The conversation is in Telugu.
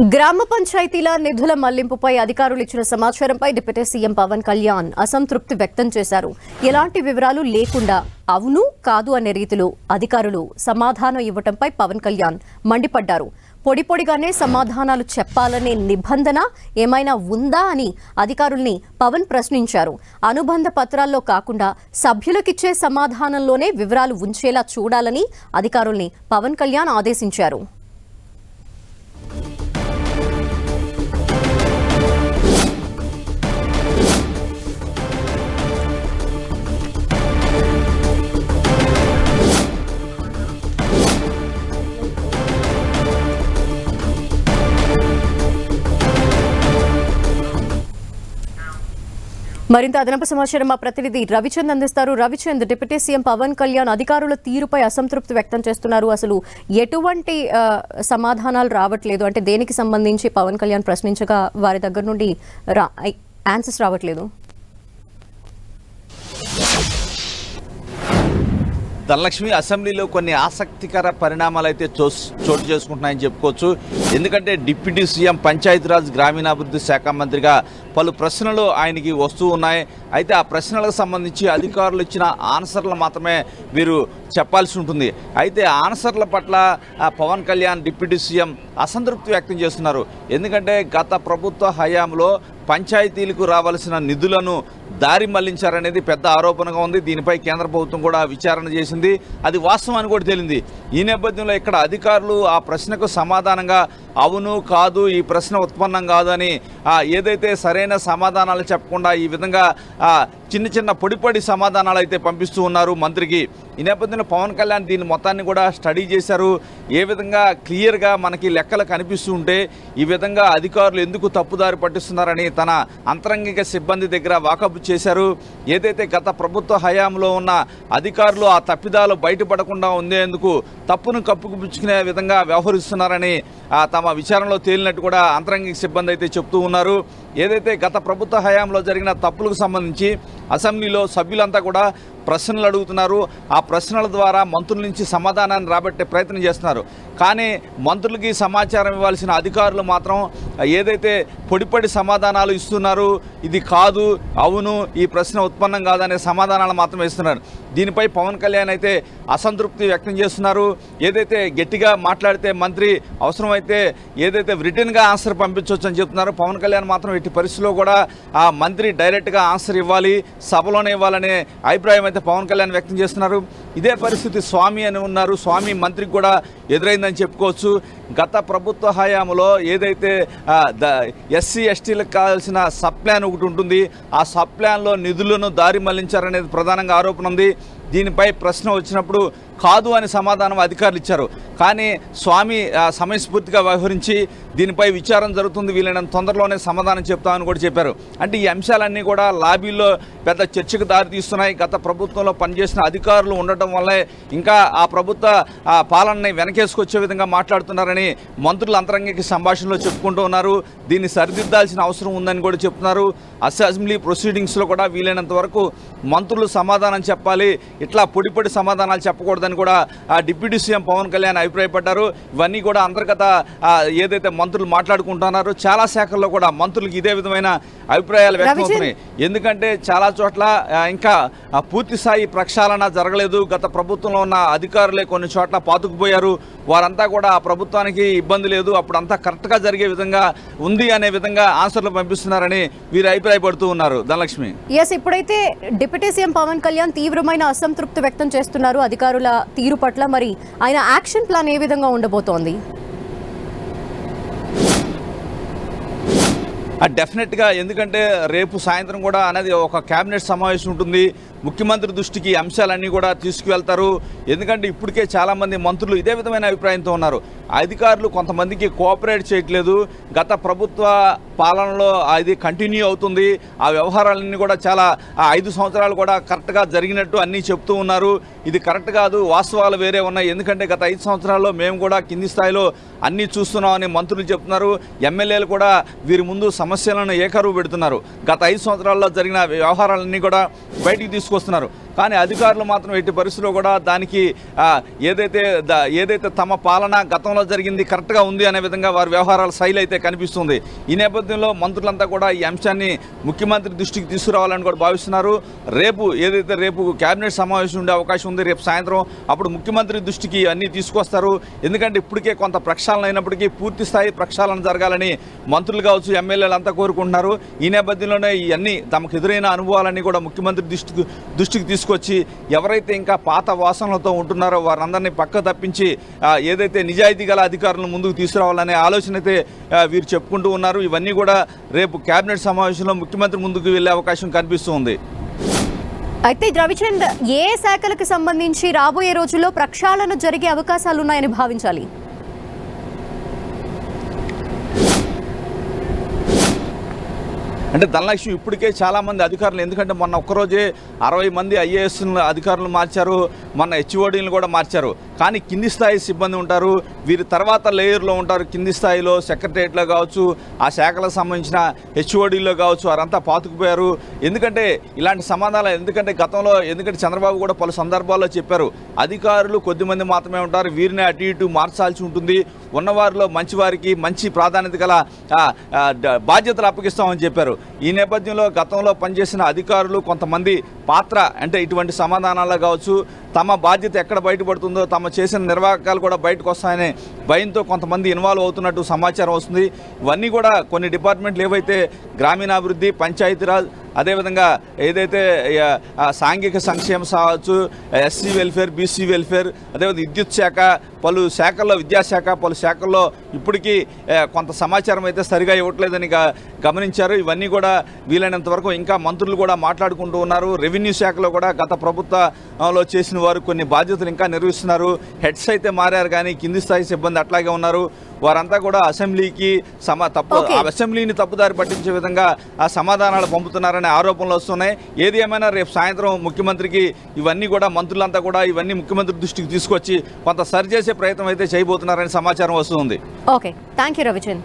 గ్రామ పంచాయతీల నిధుల మళ్లింపుపై అధికారులు ఇచ్చిన సమాచారంపై డిప్యూటీ సీఎం పవన్ కళ్యాణ్ అసంతృప్తి వ్యక్తం చేశారు. ఎలాంటి వివరాలు లేకుండా అవును కాదు అనే రీతిలో అధికారులు సమాధానం ఇవ్వడంపై పవన్ కళ్యాణ్ మండిపడ్డారు. పొడిగానే సమాధానాలు చెప్పాలనే నిబంధన ఏమైనా ఉందా అని అధికారుల్ని పవన్ ప్రశ్నించారు. అనుబంధ పత్రాల్లో కాకుండా సభ్యులకిచ్చే సమాధానంలోనే వివరాలు ఉంచేలా చూడాలని అధికారుల్ని పవన్ కళ్యాణ్ ఆదేశించారు. మరింత అదనపు సమాచారం మా ప్రతినిధి రవిచంద్ అందిస్తారు. రవిచంద్, డిప్యూటీ సీఎం పవన్ కళ్యాణ్ అధికారుల తీరుపై అసంతృప్తి వ్యక్తం చేస్తున్నారు. అసలు ఎటువంటి సమాధానాలు రావట్లేదు, అంటే దేనికి సంబంధించి పవన్ కళ్యాణ్ ప్రశ్నించగా వారి దగ్గర నుండి ఆన్సర్స్ రావట్లేదు? ధనలక్ష్మి, అసెంబ్లీలో కొన్ని ఆసక్తికర పరిణామాలు అయితే చోటు చేసుకుంటున్నాయని చెప్పుకోవచ్చు. ఎందుకంటే డిప్యూటీ సీఎం పంచాయతీరాజ్ గ్రామీణాభివృద్ధి శాఖ మంత్రిగా పలు ప్రశ్నలు ఆయనకి వస్తూ ఉన్నాయి. అయితే ఆ ప్రశ్నలకు సంబంధించి అధికారులు ఇచ్చిన ఆన్సర్లు మాత్రమే వీరు చెప్పాల్సి ఉంటుంది. అయితే ఆన్సర్ల పట్ల పవన్ కళ్యాణ్ డిప్యూటీ సీఎం అసంతృప్తి వ్యక్తం చేస్తున్నారు. ఎందుకంటే గత ప్రభుత్వ హయాంలో పంచాయతీలకు రావాల్సిన నిధులను దారి మళ్లించారనేది పెద్ద ఆరోపణగా ఉంది. దీనిపై కేంద్ర ప్రభుత్వం కూడా విచారణ చేసింది. అది వాస్తవం అని కూడా తేలింది. ఈ నేపథ్యంలో ఇక్కడ అధికారులు ఆ ప్రశ్నకు సమాధానంగా అవును కాదు, ఈ ప్రశ్న ఉత్పన్నం కాదు అని ఏదైతే సరైన సమాధానాలు చెప్పకుండా ఈ విధంగా చిన్న పొడి సమాధానాలు అయితే పంపిస్తూ ఉన్నారు మంత్రికి. ఈ నేపథ్యంలో పవన్ కళ్యాణ్ దీని మొత్తాన్ని కూడా స్టడీ చేశారు. ఏ విధంగా క్లియర్గా మనకి లెక్కలు కనిపిస్తూ ఉంటే ఈ విధంగా అధికారులు ఎందుకు తప్పుదారి పట్టిస్తున్నారని తన అంతరంగిక సిబ్బంది దగ్గర వాకబు చేశారు. ఏదైతే గత ప్రభుత్వ హయాంలో ఉన్న అధికారులు ఆ తప్పిదాలు బయటపడకుండా ఉండేందుకు తప్పును కప్పుపుచ్చుకునే విధంగా వ్యవహరిస్తున్నారని తమ విచారణలో తేలినట్టు కూడా అంతరంగిక సిబ్బంది అయితే చెప్తూ ఉన్నారు. ఏదైతే గత ప్రభుత్వ హయాంలో జరిగిన తప్పులకు సంబంధించి అసెంబ్లీలో సభ్యులంతా కూడా ప్రశ్నలు అడుగుతున్నారు. ఆ ప్రశ్నల ద్వారా మంత్రుల నుంచి సమాధానాన్ని రాబట్టే ప్రయత్నం చేస్తున్నారు. కానీ మంత్రులకి సమాచారం ఇవ్వాల్సిన అధికారులు మాత్రం ఏదైతే పొడి సమాధానాలు ఇస్తున్నారు, ఇది కాదు, అవును, ఈ ప్రశ్న ఉత్పన్నం కాదనే సమాధానాలు మాత్రం ఇస్తున్నారు. దీనిపై పవన్ కళ్యాణ్ అయితే అసంతృప్తి వ్యక్తం చేస్తున్నారు. ఏదైతే గట్టిగా మాట్లాడితే మంత్రి అవసరమైతే ఏదైతే రిటర్న్గా ఆన్సర్ పంపించవచ్చు అని చెప్తున్నారు. పవన్ కళ్యాణ్ మాత్రం ఎట్టి పరిస్థితుల్లో కూడా ఆ మంత్రి డైరెక్ట్గా ఆన్సర్ ఇవ్వాలి, సభలోనే ఇవ్వాలనే అభిప్రాయం అయితే పవన్ కళ్యాణ్ వ్యక్తం చేస్తున్నారు. ఇదే పరిస్థితి స్వామి అని ఉన్నారు. స్వామి మంత్రికి కూడా ఎదురైందని చెప్పుకోవచ్చు. గత ప్రభుత్వ హయాంలో ఏదైతే ఎస్సీ ఎస్టీలకు కావాల్సిన సబ్ ప్లాన్ ఒకటి ఉంటుంది, ఆ సబ్ ప్లాన్లో నిధులను దారి మళ్లించారనేది ప్రధానంగా ఆరోపణ ఉంది. దీనిపై ప్రశ్న వచ్చినప్పుడు కాదు అని సమాధానం అధికారులు ఇచ్చారు. కానీ స్వామి సమయస్ఫూర్తిగా వ్యవహరించి దీనిపై విచారణ జరుగుతుంది, వీళ్ళని తొందరలోనే సమాధానం చెప్తామని కూడా చెప్పారు. అంటే ఈ అంశాలన్నీ కూడా లాబీల్లో పెద్ద చర్చకు దారితీస్తున్నాయి. గత ప్రభుత్వంలో పనిచేసిన అధికారులు ఉండటం వల్లే ఇంకా ఆ ప్రభుత్వ పాలనని వెనకేసుకొచ్చే విధంగా మాట్లాడుతున్నారని మంత్రులు అంతరంగిక సంభాషణలో చెప్పుకుంటూ ఉన్నారు. దీన్ని సరిదిద్దాల్సిన అవసరం ఉందని కూడా చెప్తున్నారు. అసెంబ్లీ ప్రొసీడింగ్స్లో కూడా వీలైనంత వరకు మంత్రులు సమాధానం చెప్పాలి, ఇట్లా పొడి సమాధానాలు చెప్పకూడదని కూడా డిప్యూటీ సీఎం పవన్ కళ్యాణ్ అభిప్రాయపడ్డారు. ఇవన్నీ కూడా అంతర్గత ఏదైతే మంత్రులు మాట్లాడుకుంటున్నారో చాలా శాఖల్లో కూడా మంత్రులకు ఇదే విధమైన అభిప్రాయాలు వ్యక్తమవుతున్నాయి. ఎందుకంటే చాలా చోట్ల ఇంకా పూర్తి స్థాయి ప్రక్షాళన జరగలేదు. గత ప్రభుత్వంలో ఉన్న అధికారులే కొన్ని చోట్ల పాతుకుపోయారు. వారంతా కూడా ఆ ప్రభుత్వానికి ఇబ్బంది లేదు, అప్పుడంతా కరెక్ట్గా జరిగే విధంగా ఉంది అనే విధంగా ఆన్సర్లు పంపిస్తున్నారని వీరు అభిప్రాయపడుతూ ఉన్నారు. ధనలక్ష్మి, ఇప్పుడైతే డిప్యూటీ సీఎం పవన్ కళ్యాణ్ తీవ్రమైన అసంతృప్తి వ్యక్తం చేస్తున్నారు అధికారుల తీరు పట్ల. మరి ఆయన యాక్షన్ ప్లాన్ ఏ విధంగా ఉండబోతోంది? డెఫినెట్గా, ఎందుకంటే రేపు సాయంత్రం కూడా అనేది ఒక కేబినెట్ సమావేశం ఉంటుంది. ముఖ్యమంత్రి దృష్టికి అంశాలన్నీ కూడా తీసుకువెళ్తారు. ఎందుకంటే ఇప్పటికే చాలామంది మంత్రులు ఇదే విధమైన అభిప్రాయంతో ఉన్నారు. అధికారులు కొంతమందికి కోఆపరేట్ చేయట్లేదు. గత ప్రభుత్వ పాలనలో అది కంటిన్యూ అవుతుంది. ఆ వ్యవహారాలన్నీ కూడా చాలా 5 సంవత్సరాలు కూడా కరెక్ట్గా జరిగినట్టు అన్నీ చెప్తూ ఉన్నారు. ఇది కరెక్ట్ కాదు, వాస్తవాలు వేరే ఉన్నాయి. ఎందుకంటే గత 5 సంవత్సరాల్లో మేము కూడా కింది స్థాయిలో అన్నీ చూస్తున్నామని మంత్రులు చెప్తున్నారు. ఎమ్మెల్యేలు కూడా వీరి ముందు సమస్యలను ఏకరువు పెడుతున్నారు. గత 5 సంవత్సరాల్లో జరిగిన వ్యవహారాలన్నీ కూడా బయటికి తీసుకొస్తున్నారు. కానీ అధికారులు మాత్రం ఎట్టి పరిస్థితుల్లో కూడా దానికి ఏదైతే తమ పాలన గతంలో జరిగింది కరెక్ట్గా ఉంది అనే విధంగా వారి వ్యవహారాల శైలి అయితే కనిపిస్తుంది. ఈ నేపథ్యంలో మంత్రులంతా కూడా ఈ అంశాన్ని ముఖ్యమంత్రి దృష్టికి తీసుకురావాలని కూడా భావిస్తున్నారు. రేపు కేబినెట్ సమావేశం ఉండే అవకాశం ఉంది రేపు సాయంత్రం. అప్పుడు ముఖ్యమంత్రి దృష్టికి అన్నీ తీసుకొస్తారు. ఎందుకంటే ఇప్పటికే కొంత ప్రక్షాళన అయినప్పటికీ పూర్తి స్థాయి ప్రక్షాళన జరగాలని మంత్రులు కావచ్చు, ఎమ్మెల్యేలు అంతా కోరుకుంటున్నారు. ఈ నేపథ్యంలోనే ఇవన్నీ తమకు ఎదురైన అనుభవాలన్నీ కూడా ముఖ్యమంత్రి దృష్టికి తీసుకొచ్చి ఎవరైతే ఇంకా పాత వాసనలతో ఉంటున్నారో వారందరినీ పక్క తప్పించి ఏదైతే నిజాయితీ గల అధికారులను ముందుకు తీసుకురావాలనే ఆలోచన అయితే వీరు చెప్పుకుంటూ ఉన్నారు. ఇవన్నీ కూడా రేపు కేబినెట్ సమావేశంలో ముఖ్యమంత్రి ముందుకు వెళ్లే అవకాశం కనిపిస్తుంది. అయితే రవిచంద్, ఏ శాఖలకు సంబంధించి రాబోయే రోజుల్లో ప్రక్షాళన జరిగే అవకాశాలు ఉన్నాయని భావించాలి? అంటే ధనలక్ష్మి ఇప్పటికే చాలామంది అధికారులు, ఎందుకంటే మొన్న ఒక్కరోజే 60 మంది IAS అధికారులు మార్చారు, మొన్న HODలను కూడా మార్చారు. కానీ కింది స్థాయి సిబ్బంది ఉంటారు, వీరి తర్వాత లేయర్లో ఉంటారు. కింది స్థాయిలో సెక్రటరియట్లో కావచ్చు, ఆ శాఖలకు సంబంధించిన HODలో కావచ్చు, వారంతా పాతుకుపోయారు. ఎందుకంటే ఇలాంటి సమాధానాలు, ఎందుకంటే గతంలో చంద్రబాబు కూడా పలు సందర్భాల్లో చెప్పారు, అధికారులు కొద్దిమంది మాత్రమే ఉంటారు, వీరిని అటు ఇటు మార్చాల్సి ఉంటుంది, ఉన్నవారిలో మంచివారికి మంచి ప్రాధాన్యత గల బాధ్యతలు అప్పగిస్తామని చెప్పారు. ఈ నేపథ్యంలో గతంలో పనిచేసిన అధికారులు కొంతమంది పాత్ర, అంటే ఇటువంటి సమాధానాల్లో కావచ్చు, తమ బాధ్యత ఎక్కడ బయటపడుతుందో, తమ చేసిన నిర్వాహకాలు కూడా బయటకు వస్తాయనే భయంతో కొంతమంది ఇన్వాల్వ్ అవుతున్నట్టు సమాచారం వస్తుంది. ఇవన్నీ కూడా కొన్ని డిపార్ట్మెంట్లు ఏవైతే గ్రామీణాభివృద్ధి, పంచాయతీరాజ్, అదేవిధంగా ఏదైతే సాంఘిక సంక్షేమం కావచ్చు, SC వెల్ఫేర్, BC వెల్ఫేర్, అదేవిధంగా విద్యుత్ శాఖ, పలు శాఖల్లో, విద్యాశాఖ పలు శాఖల్లో ఇప్పటికీ కొంత సమాచారం అయితే సరిగా ఇవ్వట్లేదని గమనించారు. ఇవన్నీ కూడా వీలైనంత వరకు ఇంకా మంత్రులు కూడా మాట్లాడుకుంటూ ఉన్నారు. రెవెన్యూ శాఖలో కూడా గత ప్రభుత్వంలో చేసిన వారు కొన్ని బాధ్యతలు ఇంకా నిర్వహిస్తున్నారు. హెడ్స్ అయితే మారారు, కానీ కింది స్థాయి సిబ్బంది అట్లాగే ఉన్నారు. వారంతా కూడా అసెంబ్లీని తప్పుదారి పట్టించే విధంగా ఆ సమాధానాలు పంపుతున్నారనే ఆరోపణలు వస్తున్నాయి. ఏది ఏమైనా రేపు సాయంత్రం ముఖ్యమంత్రికి ఇవన్నీ కూడా మంత్రులంతా కూడా ఇవన్నీ ముఖ్యమంత్రి దృష్టికి తీసుకొచ్చి కొంత సరిచేసే ప్రయత్నం అయితే చేయబోతున్నారని సమాచారం వస్తుంది. Okay, thank you Ravichand.